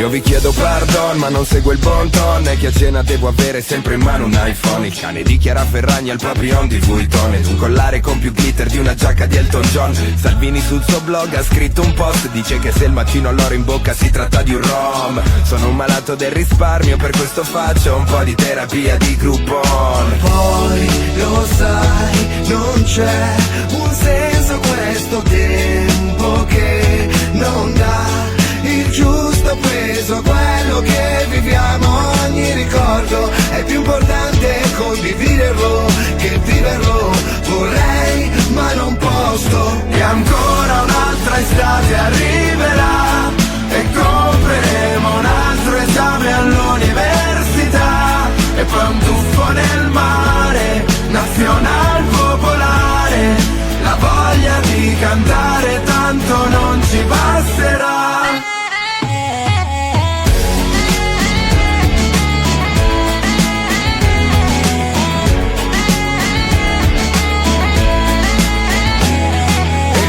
Io vi chiedo pardon ma non seguo il bon ton, e che a cena devo avere sempre in mano un iPhone. Il cane di Chiara Ferragni al Papillon di Vuitton, ed un collare con più glitter di una giacca di Elton John. Salvini sul suo blog ha scritto un post, dice che se il mattino ho l'oro in bocca si tratta di un rom. Sono un malato del risparmio, per questo faccio un po' di terapia di Groupon. Poi lo sai, non c'è un senso questo tempo che non dà il giusto peso a quello che viviamo. Ogni ricordo è più importante condividerlo che viverlo. Vorrei ma non posso. E ancora un'altra estate arriverà e compreremo un altro esame all'università, e poi un tuffo nel mare, nazional popolare. La voglia di cantare tanto non ci basterà.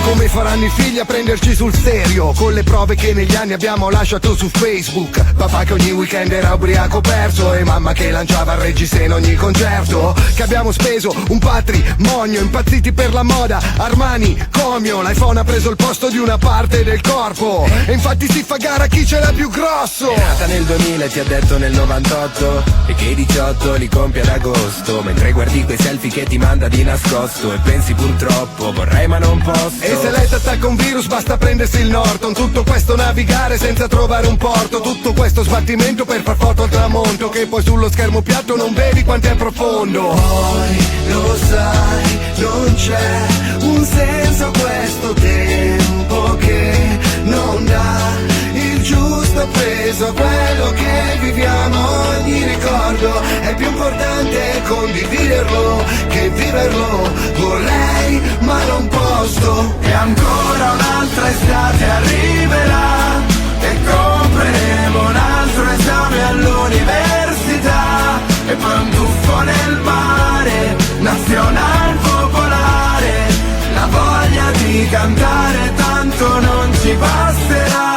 Come faranno i figli a prenderci sul serio, con le prove che negli anni abbiamo lasciato su Facebook. Papà che ogni weekend era ubriaco perso, e mamma che lanciava il reggiseno in ogni concerto. Che abbiamo speso un patrimonio, impazziti per la moda, Armani, Comio. L'iPhone ha preso il posto di una parte del corpo, e infatti si fa gara chi ce l'ha più grosso. È nata nel 2000 e ti ha detto nel 98, e che i 18 li compie ad agosto, mentre guardi quei selfie che ti manda di nascosto, e pensi purtroppo vorrei ma non posso. E se lei t'attacca un virus basta prendersi il Norton. Tutto questo navigare senza trovare un porto, tutto questo sbattimento per far foto al tramonto, che poi sullo schermo piatto non vedi quanto è profondo. Poi lo sai, non c'è un senso a questo tempo che non dà il giusto peso a quello che viviamo. Ogni ricordo è più importante condividerlo che viverlo. Vorrei ma non posso. E ancora un'altra estate arriverà e compreremo un altro esame all'università, e poi un tuffo nel mare, nazional popolare. La voglia di cantare tanto non ci basterà.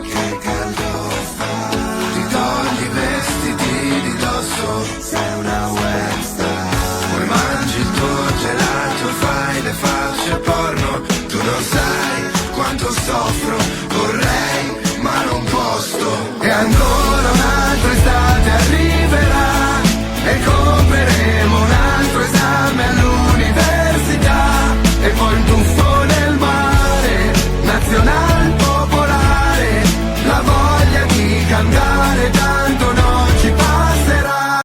Che caldo fa, ti togli i vestiti di dosso, sei una webstar. Poi mangi il tuo gelato, fai le facce porno, tu non sai quanto soffro, vorrei ma non posso. E ancora un'altra estate arriverà